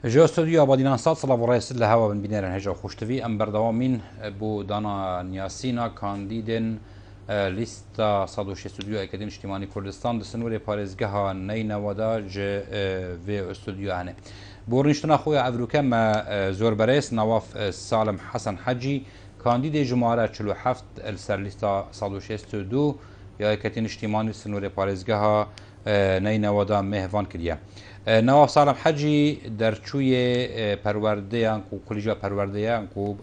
جو استوديو بادينا صاد صلاة ورئيس الهوا من بنير هجا خوشتفي ام بردوامين بو دانا نياسينا كانديدن ليستا صادوش استوديو اكاديمي اجتماعي كردستان دسنوري باريزگها نينا ودا ج في استوديو هنه بورنشتنا خويا افروكا ما زور بريس نواف سالم حسن حجي كانديد جمهورية 47 السر ليستا صادوش استوديو يا اكاديمي اجتماعي سنوري باريزگها نينا ودا مهوان كريا نواف سالم حجی درچوی پرورده انکو کلیجا پرورده انکو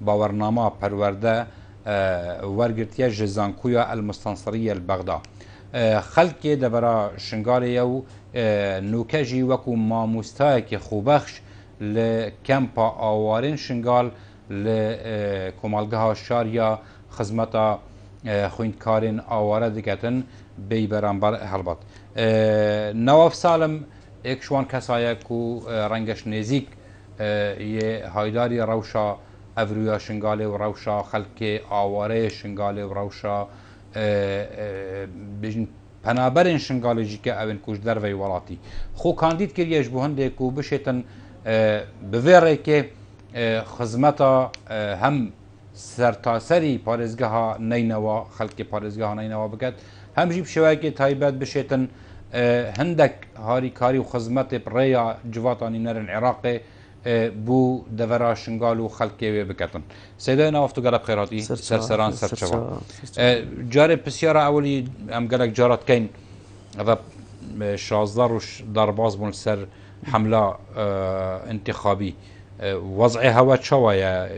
باورنامه پرورده ورگرتیا جزانکویا المستنصریه البغدا خلق دبرا شنگالی او نوکجی وکو ماموستای که خوبخش لکمپا آوارین شنگال لکمالگه ها شاریا خزمتا خویندکارین آواره دکتن بی برانبر هلبات نواف سالم ایک شوان کسایی کو رنگش نزیک یه هایداری روشا افرویا شنگاله و روشا خلق آواره شنگاله و روشا بجن پنابرین شنگاله جی که اوین کوش در وی ولاتی خو کاندید کریش بهنده کو بشیتن بویره که خدمتا هم سرتاسری پارێزگە ها نینەوە خەڵکی پارێزگە ها نینەوە بکات هەمژی بشێوەیەکی تایبەت بشێتن هەندێک هاریکاری و خزمەتی ڕێیا جواتانی نەرن عێراقێ بوو دەڤەرا شنگال و خەڵکێوێ بکەتن سێدای ناوەفتو گەلە بخێراتی سەرسەران سەرچەوە جارێ پرسیارە ئەوەلی ئەم گەلێک جارات کەین ئەvە 16 ڕۆژ دارباز بوون سەر حملە انتخابی وضع هوا شوية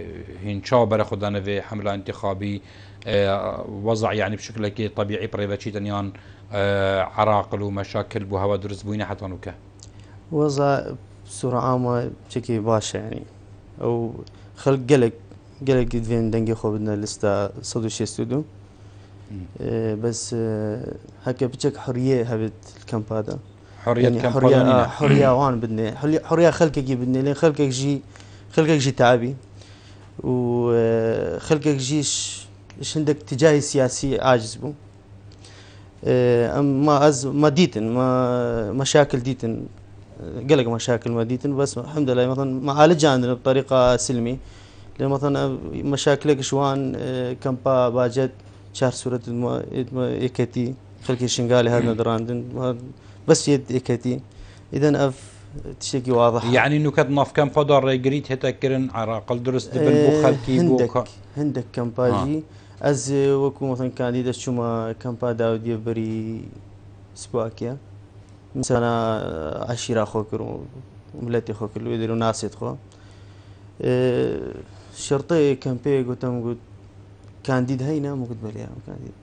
هنشاو برخدنا في حملة انتخابي وضع يعني بشكل كي طبيعي بريفاتشي تنيان عراقل ومشاكل بهوا درس بوينة حتى نوكا وضع بصورة عامة بشكل باشا يعني أو خلق قلق فين دنجي خو بدنا لستا صدو شي استوديو بس هكا بشكل حرية هبت الكامب هذا حرية يعني حرية وان بدنا حرية خلقك بدنا لين خلقك جي تعبي وخلقك جيش ايش عندك اتجاه سياسي عاجز بو ما ديتن ما مشاكل ديتن قلق مشاكل ما ديتن بس الحمد لله مثلا معالجة عندنا بطريقة سلمي لان مثلا مشاكلك شوان كمبا باجت شهر سورة ايكتي خلقي شنقالي هذا دراندن بس يد إكتي إذا تشتكي واضح يعني إنه كد ناف كم فدار رجريت هتكرن عراقل درست بنبو خلكي بوكا هندك كمباجي از وكو مثلا كانديدا شوما كمبا داودية بري سباكيا مثلا عشيرة خوكر وملتي خوكر ويديروا ناس يدخلوا شرطي كمبي قلت كانديد هينا مو قلت بليها كانديد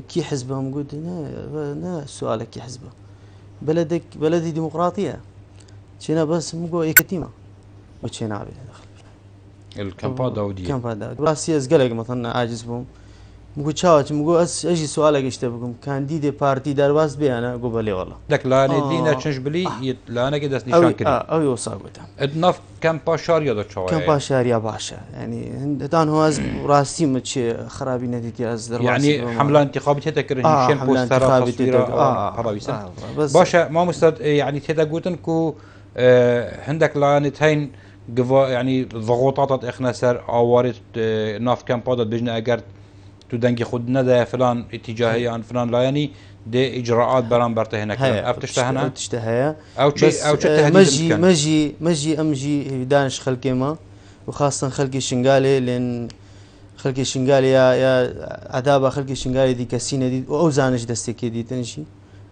كي حزبه موجود هنا سؤالك كي حزبه بلدي ديمقراطيه شينا بس مو يكتيمه وشينا عبي دخل الكامبا داوديه كامبا داود راسي ازقلق مثلا عاجز بهم مو تشاوش مو اجي سؤالك اشتبكم كانديد بارتي درواز بي انا قبلي والله لك لا ندينا تشنجبلي لا انا كده نشان كري او يوصاقتها ادناف كامبا شاريا دو تشاوي كامبا شاريا باشا يعني هندان هو از راسي متشي خرابي نديتي از درواز يعني حمله انتخابيه تذكر شين بوستر تصوير باشا ما مستد يعني تدا قوتن كو عندك لا نتهين يعني ضغوطات اخنا سر اوارت ناف كامبا دات بجنا اگر تو دنگی خود نده فلان اتجاهی عن فلان لا يعني دي اجراءات بران برته هناك افتشتهنا تشتهيا او شيء مجي امجي دانش خلقي ما وخاصه خلقي شنقالي لان خلقي شنقالي يا عذاب خلقي شنقالي دي كاسينه دي او زانش دستك دي تنشي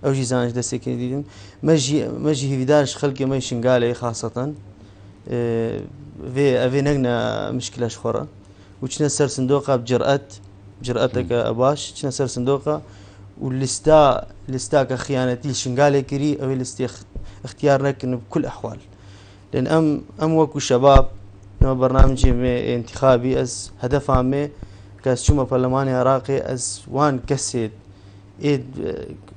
او جي زانش دستك دي مجي في دانش خلقي ما شنقالي خاصه في نقنا مشكله شخوره وشنا سر صندوقه بجرأتك أباش شنا سر صندوقه واللستا كخيانتي شنقالي كري أو لستي اختيار لك بكل أحوال لأن أم وكو شباب نوع برنامج انتخابي أز هدف عامي كاس شوما برلماني عراقي أز وان كسيد إيد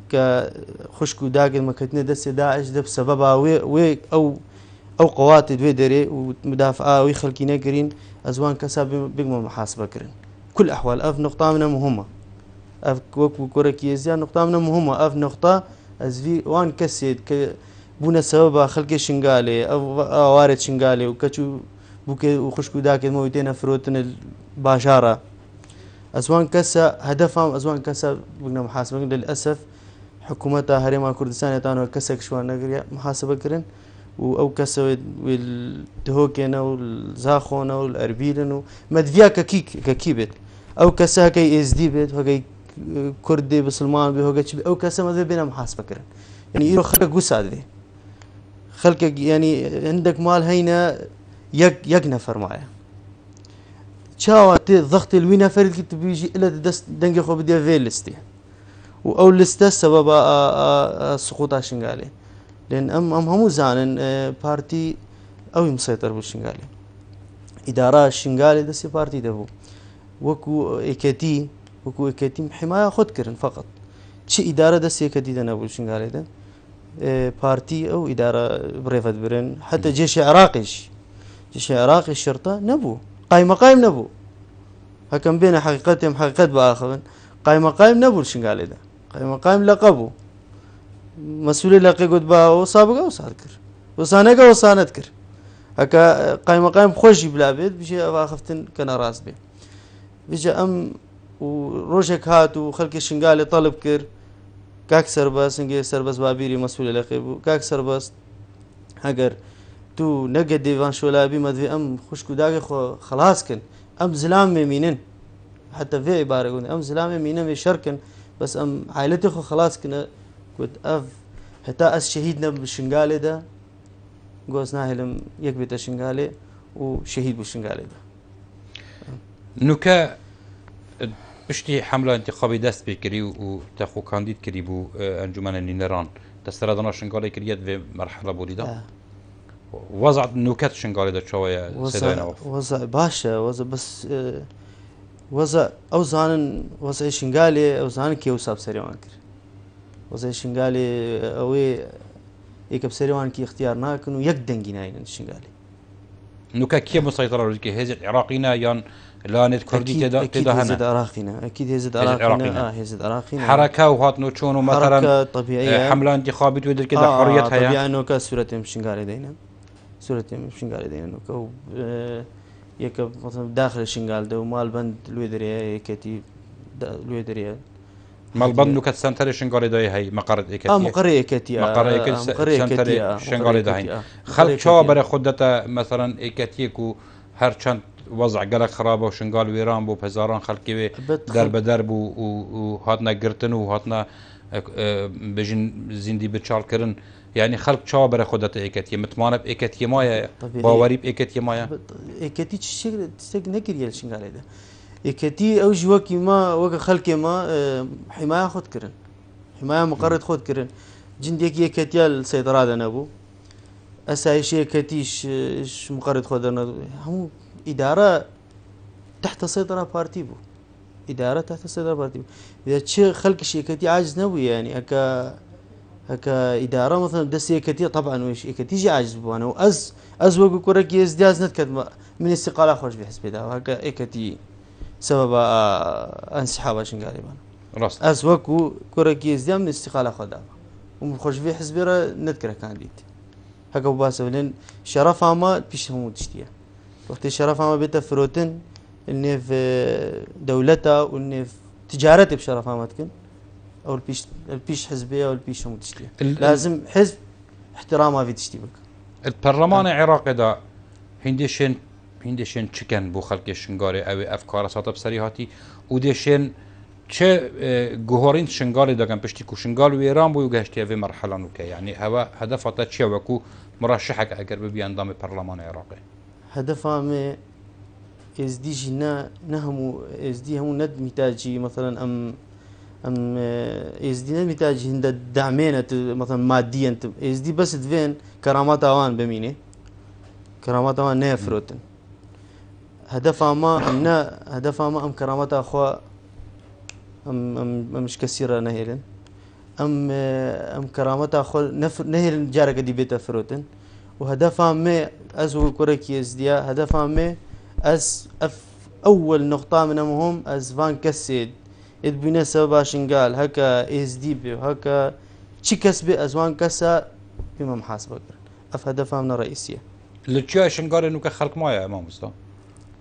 كخشكو داقل مكتني دس داعش ده بسببها وي أو قوات دويدري ومدافعة ويخلكي نكرين أزوان كسب بيقموا محاسبة كرين كل أحوال أف نقطة منها مهمة أف وكو كوركيزيا نقطة منها مهمة أف نقطة از وی وان کسی که بوونە سەبەبە خەڵکی شنگالێ ئەوارێت شنگالێ و کەچ و بووکێ و خوشک و داکێتمەوەی تێنە فرۆتنە باشارە ئەزوان کەسە هەدەفام ئەزوان کەسە بگنە محاسبەکن للأسف حکوومەتە هەرێما کوردستانێتانەوە کەسێک شوان نەگریا محاسبەکردن و ئەو کەسە دهۆکێنە و زاخۆنە و ئەربیرن و مەدڤیا کەکی بێت ئەو کەسە هەکەی ئێزدی بێت هەگەی کوردی بسلمان بێ هۆگەچ ئەو کەسە مەدە بێنە محاسبەکردن یعنی ئیرۆ خەڵکە گوسات بێ خەڵکێک ینی هەندێک ماڵ هەینە یەک نەفەر مایە چاوە تێ ضغطی لوی نەفەرێکی تبیژی لە دەست دەنگی خۆ بدێ vê listê û ew liste sebeba سقوطا شنگالê lên em hemû zanin partî ew مسيطر bû şingalê îdara şingalê destê partî de bû wekû êketî himaya xwe dikirin feqet çi îdare destê êketî de nebû şingalê de partî ew îdara birêve dibirin heta cêşê Iraqê şirta nebû قایمەقایم نەبوو هەکەم بێنە حقیقەتێم حقیقەت بەئاخەون قایمەقایم نەبوو شنگالێ de قایمەقایم لەقە بوو مەسئولێ لەقێ گوت بە وەسا بگە وەسات کرد وەسانەکە وەسانەت کرد هەکە قایمەقایم خۆشی بلا بێت بژێ ئەواخفتن کە نەڕاست بێ بژە ئەم ڕۆژێک هات و خەڵکی شنگالێ تەڵب کرد کاک سەربەست سنگێ سەربەست بابیری مەسئولێ لەقێ بوو کاک سەربەست هەگەر تو نەگە دێوان شۆلابی مەدوێ ئەم خوشک و داگی خۆ خلاصکن ئەم زلام مێمینن حتى vê îbare gund em zilamê mîne vê şerkin bes em ailetê xwe xelaskine got ev heta ez şehîd nebim bi şingalê de got ez nahêlim yek bête şingalê û şehîd bû şingalê de نوکە پشتی حملە انتخابی دەست پێ کردی و تەخۆ کاندید کردی بوو ئەنجومەنە نینەران دەستەرادەنا شنگالێ کردیت vê مرحلە بۆ دیدا وەزع نوکەت شنگالێ دەچەوەیە وەزع باشە وەزە بەس وەزە ئەو زانن وەزعی شنگالێ ئەو زانن کێ وساب سەریوان کرد وەزعی شنگالێ ئەوێ یەکە سەریوانکی اختیار ناکەن و یەک دەنگی ناینن شنگالێ نوکە کێ مسەیطرە ڕۆژێکی هێزت عێراقینە یان لانێت کوردی تێدا هەنە عراقینە ئەکید هێزت عراقینە هێزت عراقینە حرەکە و هاتنەوە چۆن و مەتەرەن حملە انتخابی توێ دەرکێدا حڕیەت هەیە نۆکە سوورەتێم شنگالێ دەینە سوورەتێم شنگالێ دەینە نوکە و یەکە داخل شنگالدە و ماڵبەند لێ دەرەیە یەکەتی لێ دەرەیە مەڵبەند نوکەت سنتەری شنگالێدای هەی مەقەرت مقڕەیەکەتی شنگالێدا هەین خەڵک چاوە بەرە خۆ دەتە مەسەرەن ئێکەتیەک و هەرچەند وەزع گەلک خراپە و شنگال وێران بۆ هەزاران خەڵکی وێ دەربەدەر بوو و هاتنە گرتن و هاتنە بژین زیندی بچالکردن یعنی خەڵک چاوە بەرە خۆ دەتە ئێکەتیە متمانە ئێکەتیە مایە باوەری ئێکەتیە مایە ئێکەتی شتێک نەکردە لە شنگالێدا ئێکەتی ئەو ژ وەکی ما وەکە خەڵکێ ما حیمایە خۆتکردن حیمایە مقڕێت خۆتکردن جندێکی یەکەتیە سەیطرادە نەبوو ئەسایشی یەکەتیش مقڕێت خۆ دەرنە هەموو ئیدارە تحت سەیطرە پارتی بوو ئیدارە تحت سەیطرە پارتی بوو چه خەڵکیش یەکەتی عاجز نەبوو یعنی هەکە ئیدارە مثلا دەست یەکەتیە طبعا وێش یەکەتیژی عاجز بووانە و ئەز وەکو کوڕێکی ئێزدیاز نەکرد من استقالا خۆش بێ حزبێدا هەکە ئێکەتی سبب انسحاب شنگالێبان ڕاست ئەس وەکو کوڕێکی ئێزدیا من استقالا خۆدا و خۆش بێ حزبێرە نەتکرەکان دیت هەکە باسە بڵێن شەرەفامە پیش هەموو تشتیە وەختی شەرەفامە بێتە فرۆتن النێف دەولەتە و النێف تجارەتی بشەرەفامەتکن أو البيش حزبية أو البيش متشتية لازم حزب احترامها في تشتي بك البرلمان العراقي دا هندشين چكن بو خلق شنغاري أو أفكار ساتا بسري هاتي ودشين چه جوهرين شنغاري دا كان بشتي كو شنغال ويران بو يوجهشتي في مرحلة نوكا يعني هوا هدفها تشي وكو مرشحك أجر ببي انضم البرلمان العراقي هدفها ما ازدي جنا نهمو ازدي هم ند متاجي مثلا ام ازدي نمتاج هند دعمين مثلا ماديا ازدي بس دفين كرامات اوان بمينه كرامات اوان نفروتن هدفها ما ام كرامات اخوا ام مش كثيره نهيلن ام كرامات اخوا نهيلن جارك دي بيت فروتن وهدفها ما ازو كوريكي ازديا هدفها ما از اول نقطه منهم از فان كسيد ادبينا سبب شنغال هكا اس دي بي هكا تشي كسبي ازوان كسا بما محاسبة كرن أف هدفها من رئيسية التشاي شنقاري نوكا خلق مايا امام مستا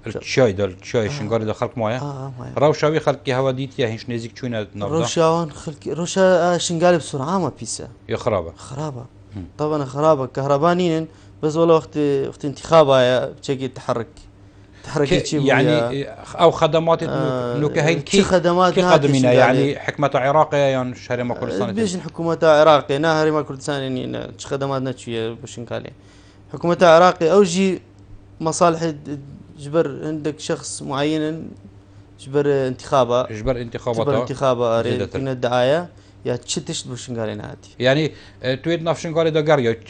التشاي شنقاري ده خلق مايا مايا راوشاوي خلقي هوا ديت يا هيش نزيك تشوينا نبدا روشاوان خلق روشا شنقالي بسرعة ما بيسا يا خرابه خرابة طبعا خرابة كهربانين بس والله وقت انتخابها بشكل تحرك يعني او خدمات نوكا هين كي خدمات كي قدمنا يعني حكمة عراقية يعني شهر ما كردستان بيش الحكومة العراقية نهاري ما كردستان يعني خدمات نتشوية بشنكالي حكومة العراقية أو جي مصالح جبر عندك شخص معين جبر انتخابه جبر انتخابه من الدعاية يا تشتش بشنكالي نهاتي يعني تويد ناف شنغالي دا قرية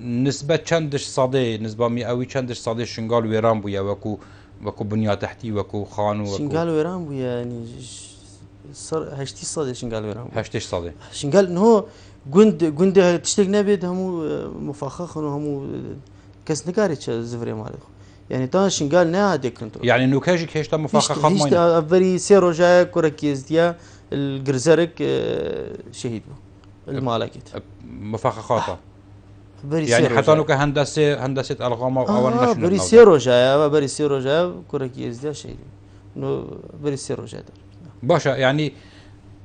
نسبة چندش صادي نسبة مئوي چندش صادي شنغال ويران بويا وكو بنية تحتي وكو خانو شنغال ويران بويا يعني هشتي صادي شنغال ويران بويا هشتيش صادي شنغال انه قند تشتك نبيد همو مفخخ همو كس نكاري زفري مالك يعني تا شنغال نه هادي كنترول يعني انه كاجي كيشتا مفخخات ماين افري سيرو جاي كوركيز ديا الجرزرك شهيد المالكيت مفخخاته يعني حتى انه هندسه الغام او نشن بري سيرو جاي بري سيرو جاي كوركيز ديا شهيد انه بري سيرو جاي باشا يعني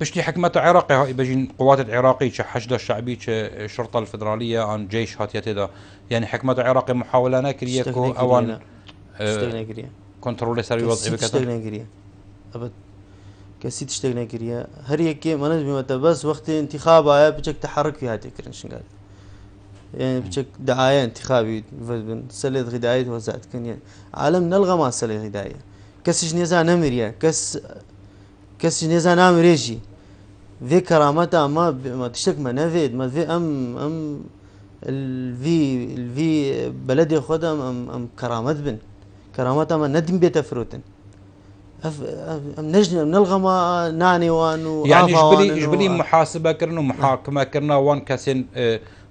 بشتي حكمة عراقي هاي بجين قوات العراقي حشد الشعبي الشرطة الفدرالية عن جيش هاتيتدا يعني حكمة عراقي محاولة نكريكو اوان كنترول سري وضعي بكذا تشتغل ابد كسي تشتغل نكريا هر يكي منظمة متى بس وقت انتخابها بجك تحرك في هاتي كرن شنقال يعني بجك دعاية انتخابي سلة غداية وزعت كن عالم نلغى ما سلة غداية كسج نيزان نمريا كس نيزان نامريجي في كرامتها ما تشتك ما نفيد ما في ام الفي بلدي خدم ام كرامت بن كرامتها ما ندم بيت فروتن نجم نلغى ما ناني وانو يعني جبلي محاسبه كرنا محاكمه كرنا وان كاسين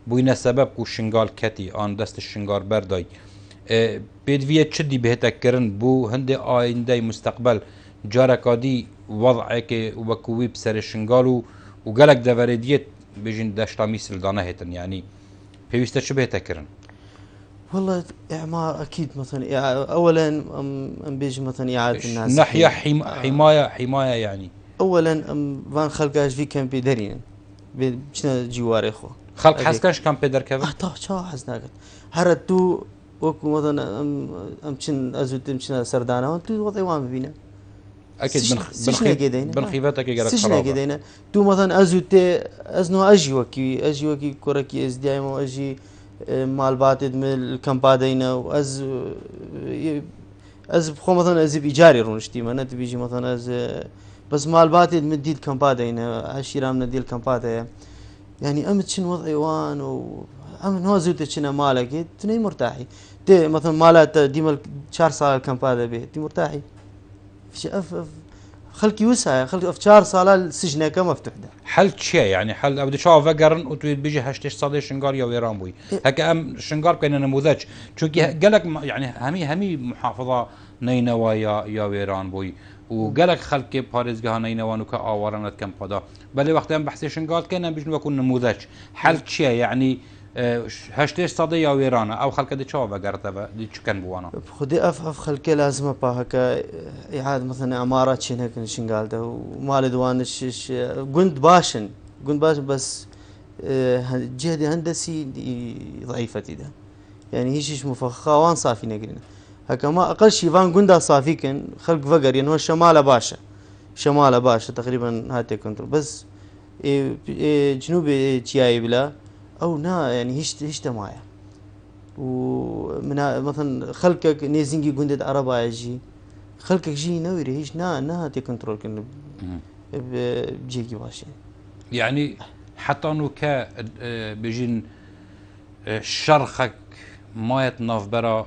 بوينا سبب كو شنغال كتي ان دست الشنغار برداي بيد فيا تشدي بهتك كرن بو هندي ايندي مستقبل جاركادي وضعك وكوي بسر الشنغال وقالك دفريديت بيجن داشتا مثل دانا هيتن يعني بيوستا شبه تكرن والله ما اكيد مثلا اولا ام بيجي مثلا اعاده الناس ناحيه حمايه يعني اولا فان خلقاش في كان بيدرين بشنا جواري خو خلق حسكاش كان بيدر كذا طه شو حسناك هرتو وكو مثلا ام تشن ازوت تمشنا سردانا وانتو وضعي وان بينا اكيد بنخيبتك يقرا سجن كدينا تو مثلا ازوت ازنو اجي وكي كوركي از دايما اجي مال باتد من الكامبادينا از بخو مثلا از بيجاري رونشتي ما نتبيجي مثلا از بس مال باتد من ديل كامبادينا عشيرة من ديل كامبادا يعني امت شن وضعي وان و امن هو زوت شنا مالك تني مرتاحي تي مثلا مالات ديما 4 سال كامبادا به تي مرتاحي في اف خلقي وسع خلقي افشار صاله السجن كم مفتوح ده حل شيء يعني حل ابدي شاف فقرن وتريد بيجي هشتش صادي شنغار يا ويران بوي هكا ام شنغار كان نموذج شوكي قالك يعني همي محافظه نينوى يا ويران بوي وقالك خلقي باريزغا نينوى نوكا اورنت كم قدا بل وقت ام بحث شنغار كان بيجي يكون نموذج حل شيء يعني هشتش صادي يا ويران او خلق دي شاف فقرت دي كان بوانا خدي اف خلقي لازم باهكا اعاده مثلا عمارات شنو هيك شنغال ده ومال دوان قند باشن بس جهدي هندسي ضعيفة ده يعني هيش مفخخة وان صافي نقرنا هكا ما اقل شي فان قندا صافي كان خلق فقر يعني هو شمال باشا تقريبا هاتي كنترول بس جنوب تياي بلا او نا يعني هيش تمايا ومن مثلا خلقك نيزنجي قندت عربا يجي خلقك جي نويري هيش نا هاتي كنترول كن بجيكي باشا يعني حتى انه بيجين شرخك ما يتناف برا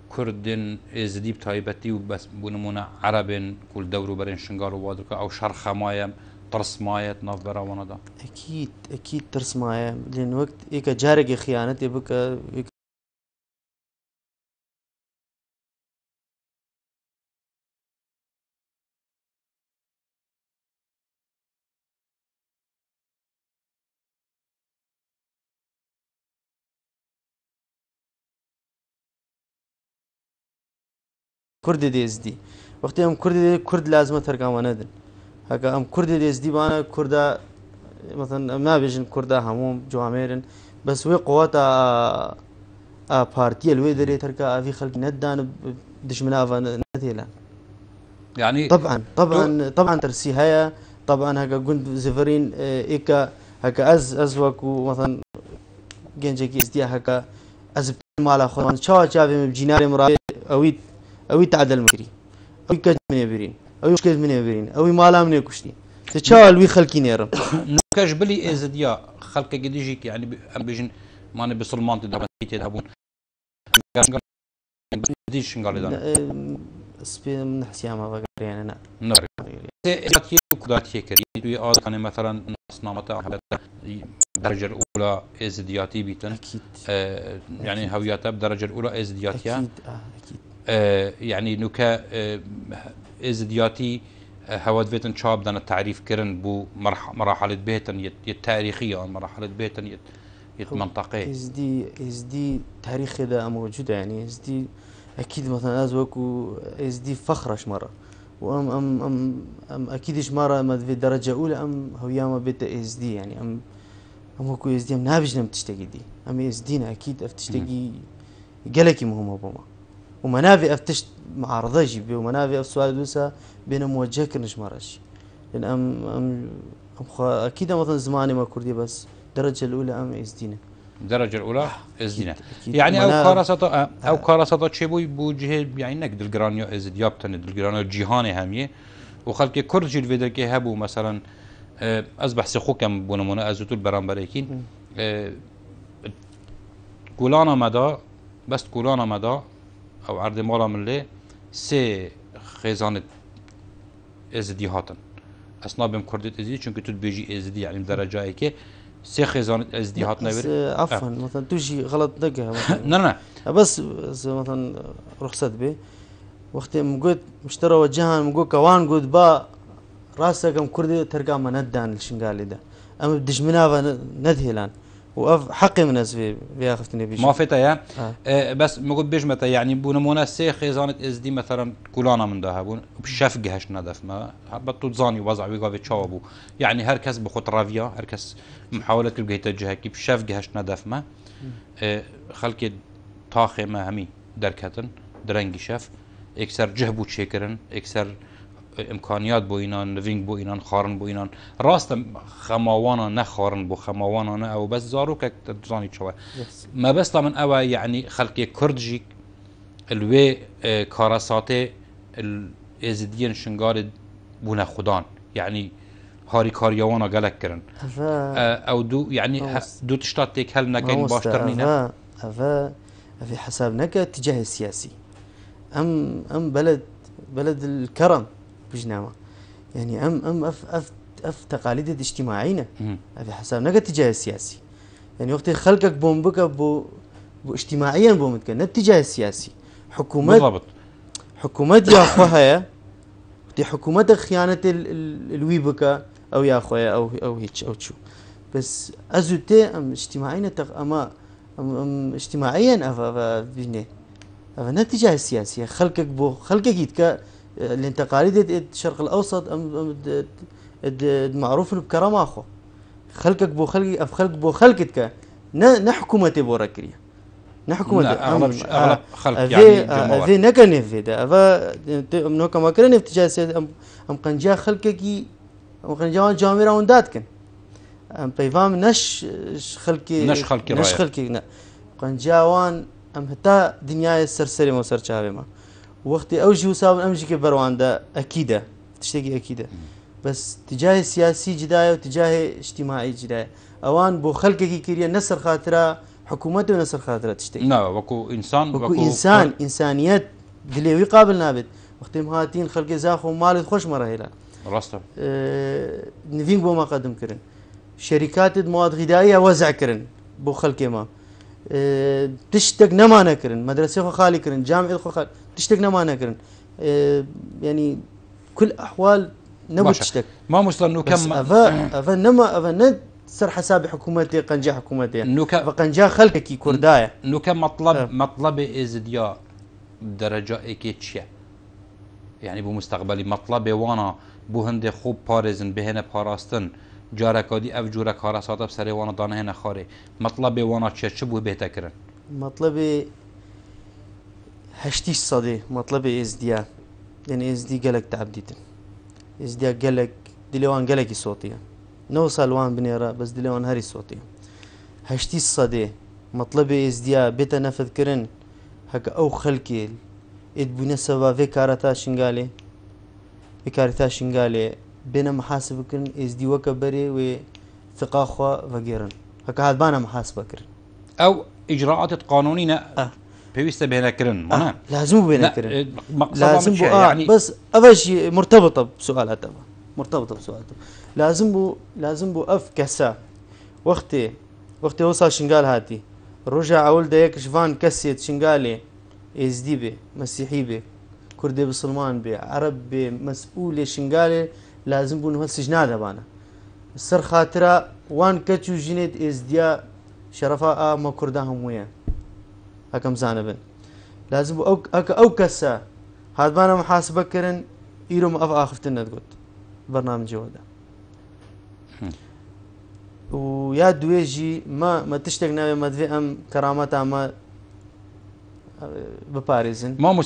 كردن ازديب تايبتي وبس بونمونا عربن كل دورو برين شنغار وادركا او شرخه مايا ترس مايا تناف برا وندا اكيد ترس مايا لان وقت ايكا جارك خيانتي بك كرد ديزدي وقت ام كرد لازمه ترقام ندن هكا ام كرد ديزدي بانا كردا مثلا ما بيجن كردا هموم جواميرن بس وي قوات بارتي الويدري تركا في خلق ندان دشمنا نتيلا يعني طبعا ترسي هيا طبعا هكا قلت زفرين إيكا هكا أزوكو مثلا جنجكي إزديا هكا أزب مالا خوان شافي بجيناري مرأي أوي تعدل مكري أوي كج من يبرين أوي كج من يبرين أوي مالا من يكشتي تشاول وي خلقي نيرم نكاش بلي إزديا خلق قديجيك يعني بيجن ماني بسلمان تذهبون ديش شنقال دان سبي من حسيامة بقى يعني أنا نعم إزدياتي وكداتي كري دوي آد كان مثلا ناس نامتا الدرجة الأولى إزدياتي بيتن أكيد يعني هوياتها بالدرجة الأولى إزدياتيا أكيد يعني نوكا إزدياتي هواد بيتن شاب دان التعريف كرن بو مراحل بيتن التاريخية مرحلة بيتن منطقية إزدي تاريخي ده موجودة يعني إزدي أكيد مثلا أزوكو إزدي فخرش مرة وأم أم أم أم أكيدش مرة ما في درجة أولى أم هويا ما بيت إزدي يعني أم هوكو إزدي أم نابج نم تشتكي دي أم إزدينا أكيد أفتشتكي جلكي مهمة بما ومنافي أفتشت معارضة جيبي ومنافي أفسوال دوسا بين موجه كرنش مرش لأن أم أكيد مثلا زماني ما كردي بس الدرجة الأولى أم إزدينا الدرجة الأولى إزدينا يعني أو كارسطة شبوي بوجه يعني نقد الجرانيو إزديابتن الجرانيو جيهاني همية وخلق كرد جيل فيدر كي هبو مثلا أصبح سخوكم بونمونا أزوتو البرامبريكين كولانا مدى بس كولانا مدى أو عرض مالا من لي سي خيزانة إزدي هاتن أصنع بهم كردت إزدي چونك تود بيجي إزدي يعني بدرجة هيك سي خيزانة إزدي هاتن عفوا مثلا تجي غلط دقة لا بس مثلا رخصت به وقت مقود مشترى وجهان مقود كوان قود با راسك ام كردي ترقى ما ندان الشنقالي ده ام بدش منها ندهلان وأف حقي من في أخفتني بيجي ما فيتا يا بس مقول بيجمتا يعني بونمونا سي خيزانة إزدي مثلا كولانا من ده بون بشافقه هش ندف ما بطو تزاني وضع ويقافي تشاوبو يعني هركس بخوت رافيا هركس محاولة تلقى يتجهها كي بشافقه هش ندف ما خلقي طاخي ما همي دركتن درنگي شاف اكسر جهبو تشيكرن اكسر امكانيات بو اینان نوینگ بو اینان خارن بو اینان راست خماوانا نه خارن بو خماوانا نه او بس زارو که تزانی چوه ما بس من او يعني خلقي كردجي الوي كاراساتي الازديان شنغار بونا خدان يعني هاري كاريوانا قالك كرن او دو يعني دو تشتات تيك هل نكاين باشترنينا في حسابناك اتجاه السياسي ام بلد الكرم بجنامه يعني ام اف تقاليد الاجتماعية في حسابنا الاتجاه السياسي يعني وقت خلقك بومبك بو اجتماعيا بومتك الاتجاه السياسي حكومات بالضبط حكومات يا اخوها وقت حكومات خيانة الويبكا او يا اخويا او هيك او شو بس ازوتي ام اجتماعيا ام اجتماعيا افا بجنيه افا الاتجاه السياسي خلقك خلقك يتك الانتقاليد الشرق الاوسط معروف بكرم اخو خلقك بو خلقي اف خلق بو خلقتك نحكومتي بو ركريه نحكومتي اغلب خلق يعني في نكن في ده افا منو كما كرن افتجاه ام قنجا خلقكي ام قنجا جاميرا ونداتكن ام بيفام نش خلقي قنجاوان ام حتى دنيا السرسري مو سرچاوي ما وقت اوجي وساب امجي كبروان ده اكيده تشتكي اكيده بس تجاه سياسي جدايه وتجاه اجتماعي جدايه اوان بو خلقك كيريا نصر خاطره حكومته ونصر خاطره تشتكي لا وكو انسان انسانيات دلي يقابل نابت وقت مهاتين خلق زاخو مال خوش مره هلا راسته نفين بو ما قدم كرن شركات مواد غذائيه وزع كرن بو خلق ما تشتك نما نكرن مدرسه خالي كرن جامعه خالي تشتك نما نكرن يعني كل احوال نبو تشتك ما مسلم كم افا نما سر حساب حكومتي قنجا حكومتي فقنجا خلقك كردايه مطلب ازدياء بدرجه اكيتشيا يعني بو مستقبلي مطلبي وانا بو هندي خوب باريزن بهنا باراستن جارك دي اف جورك هراسات بسري وانا دانا هنا خاري مطلبي وانا تشبو بهتكرن مطلبي هشتيش صدي مطلبي ازديا يعني ازدي قلق تعبديتن ازديا قلق دلوان قلقي صوتيا نوصل وان بنيرا بس دلوان هري صوتيا هشتيش صدي مطلبي ازديا بيتا نفذ كرن هكا او خلكي ادبونا سبا في كارتا شنغالي في كارتا شنغالي بينا محاسب كرن ازدي وكبري و ثقافة فقيرن هكا هاد بانا محاسبة كرن او اجراءات قانونيه بيوست بينا كرن معناها لازم بينا كرن لازم يعني بس اول شيء مرتبطة بسؤالات مرتبطة بسؤالات لازم بو اف كسا وقتي وصل شنغال هاتي رجع اول دايك شفان كسيت شنغالي ازدي بي مسيحي بي كردي بسلمان بي عرب بي مسؤول شنغالي لازم بو نفس سجناده بانا السر خاطره وان كتشو جينيت ازديا شرفاء ما كرداهم ويا هكم زانبن لازم بو او كسا هاد بانا محاسبه كرن ايرم اف اخفتنا تقول برنامج هذا ويا دويجي ما تشتغنا مدفي ام كرامتها ما بباريزن ما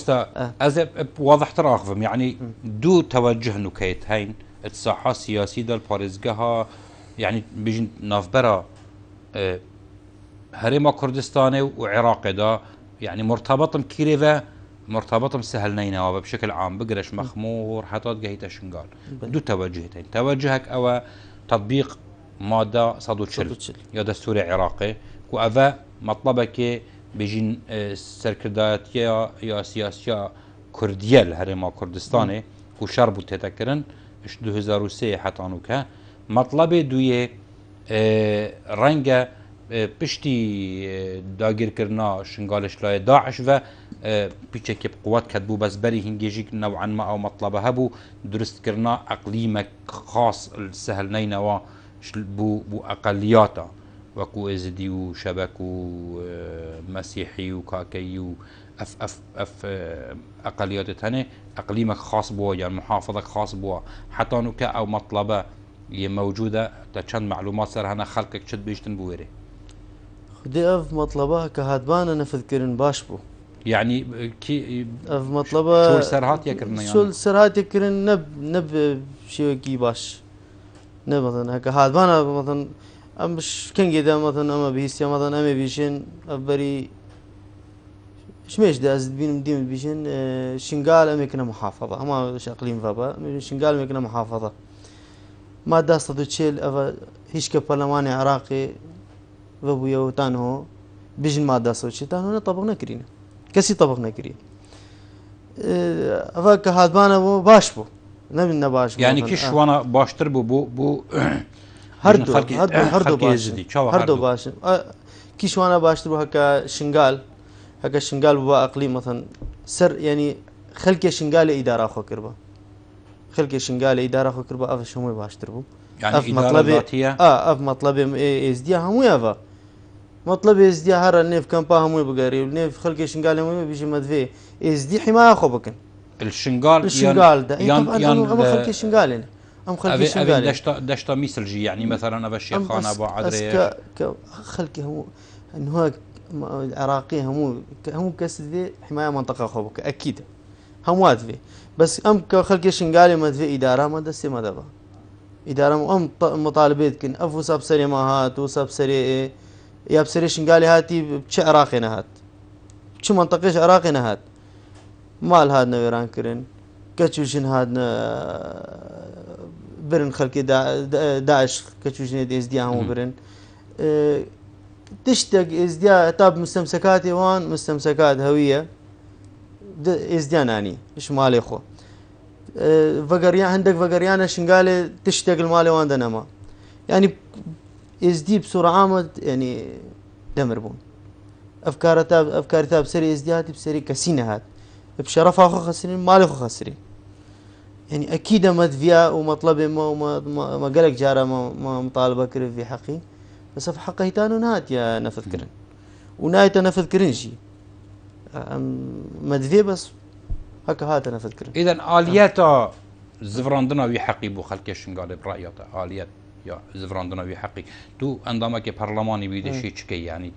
از واضح تراغفم يعني دو توجه نكيت هين الساحة السياسية دال باريزقها يعني بيجن نافبرا هريما كردستاني وعراقي دا يعني مرتبط كيريفا مرتبط سهل نينوا بشكل عام بقرش مخمور حتى قهيت شنقال دو توجهتين توجهك او تطبيق مادة صدوتشل يا دستور عراقي وأفا مطلبك بيجين سركردات يا سياسية كردية الهرما كردستاني وشربوا تتكرن 2003 حتى نوكا مطلبي دوية رنجة بشتي داگیر کرنا شنگالش لای داعش و پیچه که قوات کتبو بس بری هنگیجی نوعا ما او مطلبه هبو درست کرنا اقلیمك خاص السهل نينوا بو اقلياتا وكو ازدي وشبك ومسيحي وكاكي اف اقليات تاني اقليمك خاص بوا يعني محافظك خاص بوا حتى نوكا او مطلبه موجوده تشن معلومات سر هنا خلقك شد بيشتن بويري خدي اف مطلبه كهادبانا نفذ كرن باش بو يعني كي اف مطلبه شو السرهات يكرنا يعني شو السرهات يكرن نب شيء كي باش نب مثلا هكا هادبانا مثلا ام مش كان كده مثلا اما بيسيا مثلا اما بيشن افبري شميش ده ازد بين مديم بيشن شنغال امكنا محافظه اما اقليم فابا شنغال امكنا محافظه ما داستو تشيل افا هيش كبرلمان عراقي وابويا وتانو بيجن ما داستو تشيل تانو طبقنا كرينا كسي طبقنا كرينا افا كهادبانا باش بو نبي باش يعني كيش وانا باشتر بو هردو باش كيش وانا باشتر بو هكا شنغال بو اقليم مثلا سر يعني خلك شنغال اداره خو كربا خلك شنغال اداره خو كربا اف شمو باشتر بو يعني اداره ذاتيه اف مطلب از دي همو يافا مطلب از دي هر النيف كامبا همو بغاري النيف خلك شنغال همو بيجي مدفي از دي حمايه خو بكن الشنغال ده ام خلك شنغال ام خلك شنغال دشتا مثلجي يعني مثلا ابا الشيخان ابو عدري خلك همو انه العراقي همو كسدي حمايه منطقه خوبك اكيد هم في بس ام كخلك شنغالي ما في اداره ما دسي ما دبا اداره ام مطالبات كن افو ساب سري ما هات وساب سري يا بسري شنغالي هاتي بش عراقي نهات شو منطقه عراقي نهات مال هاد نويران كرن كتشوشن هاد برن خلك داعش كتشوشن دي اس دي هم برن تشتق ازديا طاب مستمسكات ايوان مستمسكات هويه ازديان يعني ايش مالي خو فقريان عندك فقريان شنقالي تشتق المالي وان دنما يعني ازدي بصوره عامه يعني دمربون افكار تاب سري ازديات بسري كسينهات بشرفها خو خسرين مالي خو خسرين يعني اكيد مدفيا ومطلبي ما قالك جاره ما مطالبه كري في حقي بس في حقه تانو نهات يا نفذ كرن ونهاية نفذ كرنجي مدفي بس هكا هات أنا فكر إذا آليات زفراندنا وي حقي بو خلق الشنغالي برأيته آليات يا زفراندنا وي حقي تو عندما كي برلماني بيدي شيء شكي يعني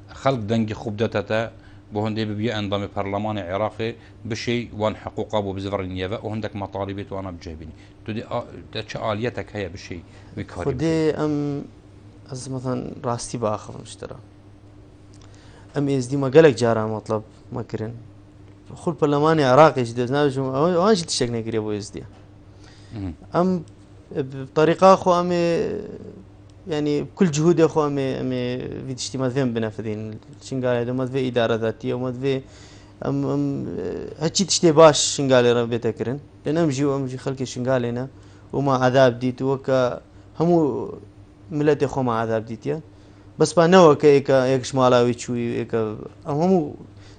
خلق دنجي خوب داتا بو هندي ببيع انضم برلمان عراقي بشي وان حقوق ابو بزفرين يفا وهندك مطالبات وانا بجيبني تدي آليتك هي بشي مكاري خدي از مثلا راستي باخذ مشترى اس دي ما قالك جارة مطلب ما كرن خل برلماني عراقي جديد ناجم وانش تشكني كري ابو اس دي بطريقة اخو يعني بكل جهود يا اخو امي في اجتماع فين بنفذين شنقال هذا ما في اداره ذاتيه وما في هاتشي تشتي باش شنقال ربي تكرن لان امجي خلقي شنقال هنا وما عذاب ديت وكا همو ملت اخو ما عذاب ديت بس بانو كيك شمالاوي تشوي هيك همو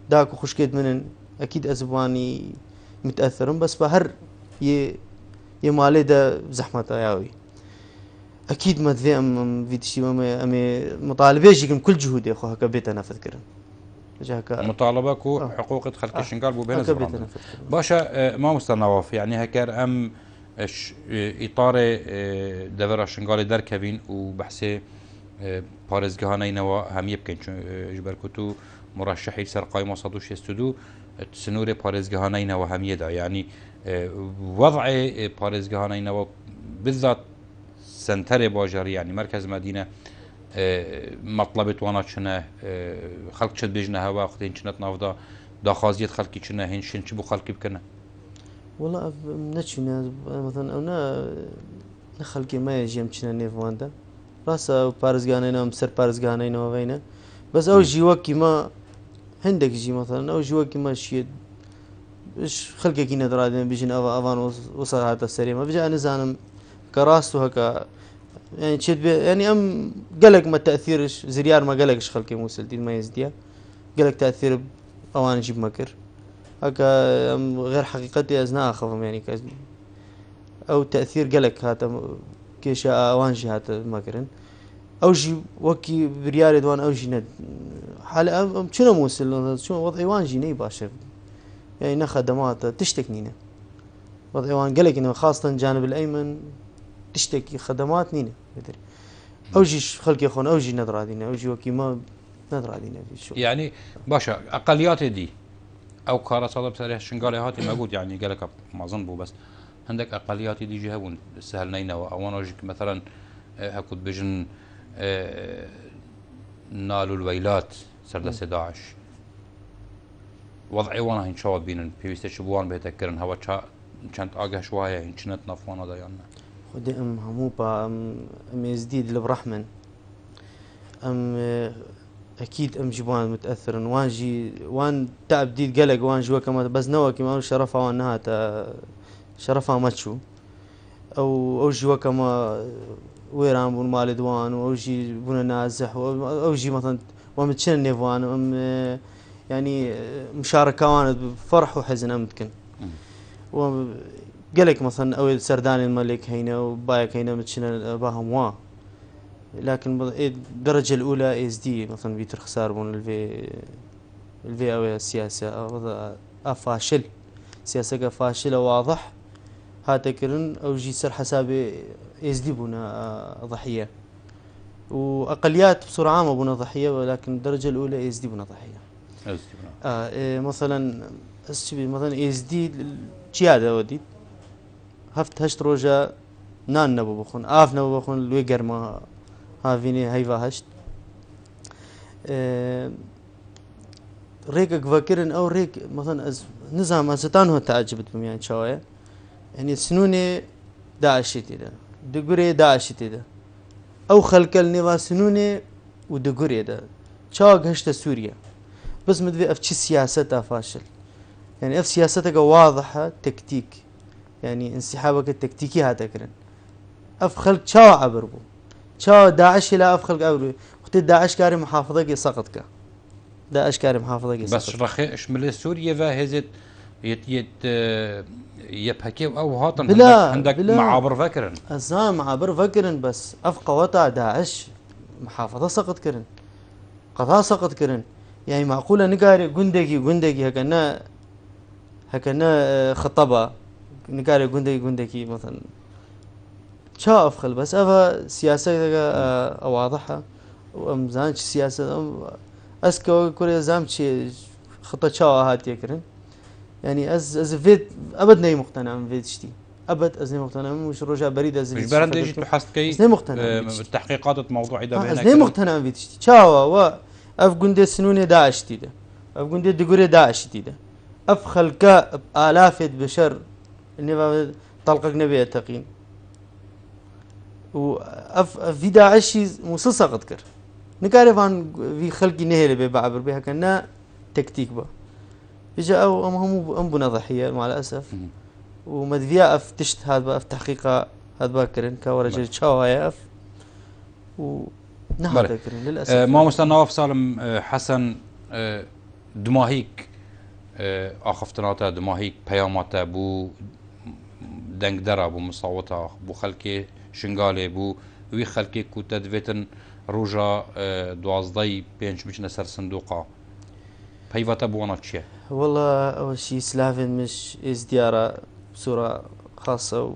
داكو خشكيت من اكيد ازباني متاثرون بس بهر يمالي ده زحمه ياوي اكيد ما ذي في شيء امي مطالبه يجي كل جهود يا اخو هكا بيت انا فكر مطالبك وحقوق خلق الشنقال بو بين الزبران باشا ما مستنواف يعني هكر ام اطار دفر الشنقال در كبين وبحثي بارزگهانه نوا هم يبكن جبركتو مرشحي سر قائمه صدوش استودو سنور بارزگهانه نوا هم يدا يعني وضع بارزگهانه نوا بالذات سنتر باجري يعني مركز مدينة مطلبت وانا چنه خلق چد بجنه هوا وقتين چنت نافدا داخازيت خلقي چنه هنشن چبو خلقي بكنه والله نچنه مثلا انا خلقي ما يجيم چنه نيفواندا راسا بارزگانينا مسر بارزگانينا وينه بس او جي وكي ما عندك جي مثلا او جي وكي ما شيد ايش خلقي كي ندرادين بيجن افان وصل هذا السريع ما بيجي انا زانم كراسته هكا يعني تشد يعني قلق ما تاثيرش زريار ما قلقش خلقي موسل دي ما يزديا قلق تاثير اوان جيب مكر هكا غير حقيقتي ازنا اخفهم يعني او تاثير قلق هذا كيش اوان جي هذا مكرن او جي وكي بريال دوان او جي ند حال شنو موسل شنو وضعي وان جي ني باشا يعني خدمات تشتكنينا وضعي وان قلق انه خاصه الجانب الايمن تشتكي خدمات نينا مدري اوجي خلقي اخوان اوجي ندرادينا اوجي وكي ما ندرادينا في شو يعني باشا اقليات دي او كارا صادب سريح شنقالي هاتي موجود يعني قالك ما اظن بو بس عندك اقليات دي جهون سهل نينا او انا اوجيك مثلا هكود بجن نالو الويلات سردس داعش وضعي وانا هين شواد بين بيستي شبوان بيتكرن هوا كانت اقه شويه هين كنت نفوانا دايانا خدي همو با جديد لبرحمن اكيد جبان متاثر وان تعب ديد قلق وان جوا كما بس نوا كما شرفها وانها شرفها ماتشو او جوا كما ويران بون مالدوان او جي بون نازح او جي مثلا ومتشن نيفوان يعني مشاركه وانا بفرح وحزن امتكن قالك مثلا او سردان الملك هينا وبايك هينا متشنا باهم وا لكن الدرجه الاولى اس دي مثلا بيتر خسار بون الفي او السياسه فاشل سياسه فاشله واضح هاتكرن او جي سر حسابي اس دي بنا ضحيه واقليات بصوره عامه بنا ضحيه ولكن الدرجه الاولى اس دي بنا ضحيه مثلا اس دي قياده ودي هفت هشت روجا نان نبو بخون آف نبو بخون لوي گرما هافيني هيفا هشت ريك فاكرن او ريك مثلا نظام ازتان هو تعجبت بهم يعني شويه يعني سنوني داعش تيدا دغوري داعش تيدا او خلق النوا سنوني ودغوري دا شاق هشت سوريا بس مدري اف سياستها فاشل يعني اف سياستك واضحه تكتيك يعني انسحابك التكتيكي هاتكرن اف خلق شاو عبربو شاو داعش لا اف خلق عبربو وقت داعش كاري محافظك سقطك داعش كاري محافظك بس رخي شمل سوريا فهزت يبحكي او هاتن عندك معابر فكرن ازام معابر فكرن بس اف قوطع داعش محافظه سقط كرن قضاء سقط كرن يعني معقوله نقاري قندقي هكذا هكنا خطبة نكاري قندكي مثلا شا أفخل بس أفا سياسة واضحة وأم زانش سياسة أسكو كوريا زامش خطة شا هات يكرن يعني از فيت أبد نهي مقتنع من فيت شتي أبد أز نهي مقتنع من مش رجع بريد أز مش فيت برند يجي تحس كي أز نهي مقتنع من التحقيقات الموضوع إذا أز نهي مقتنع من فيت شتي شاوا و أف قندي سنوني داعش تيدا أف قندي دقوري داعش تيدا أف خلقاء آلاف بشر إني طلقك نبي التقييم وأف في داعش مصصة قد كر نكارف عن في خلقي نهي اللي بعبر بها كنا تكتيك با إجا أو هم بنا ضحية مع الأسف ومدفيا أف تشت هذا أف تحقيقها هذا باكرن كورجل شوايا أف ونهار ذكرن للأسف ما مستنى نواف سالم حسن دماهيك آخفتناتا دماهيك بياماتا بو دنگ درا بو مصاوتا بو خلكي شنغالي بو وي خلكي كو تدفيتن روجا دوازداي بينش بچنه سر صندوقا بيواتا بوانا تشيه والله أول شيء سلافين مش ازديارة بصورة خاصة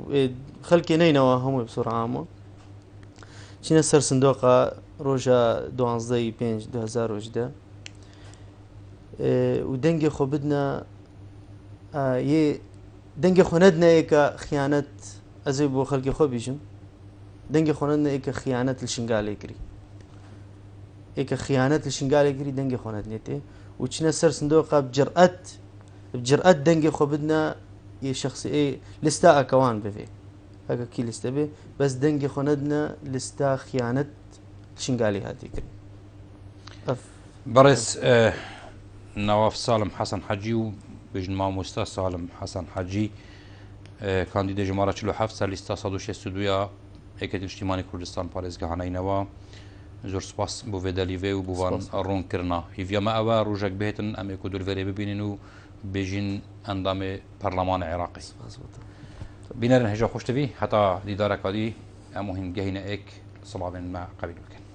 خلكي نينوا هم بصورة عامة چين سر صندوقا روجا دوازداي بينش 2010 ودنگي خو بدنا يه دنگي خو ندنا ايكا خيانة ازي بو خلقي خو بيجم دنگي خو ندنا ايكا خيانة الشنغالي كري ايكا خيانة الشنغالي كري دنگي خو ندنيتي وچنا سر صندوقه بجرأت دنگي خو بدنا يه شخصي ايه لستا اكوان بفي هكا كي لستا بي بس دنگي خو ندنا لستا خيانة الشنغالي هاتي كري برس نواف سالم حسن حجي بجن ماموستا سالم حسن حجي كانديدا جمارة 47 ساليستا صادوشي استوديا هيكة اجتماعي كردستان باريزگاهاني نوا زور سپاس بو فيداليفي و بو وان رون كرنا هيفيا ما اوا روجك بهتن ام يكو دول فيري ببينينو بيجين اندام برلمان عراقي بينارن هجا خوش تفي حتى ديدارك هادي امهم جهينا ايك صلابين مع قبيل بكن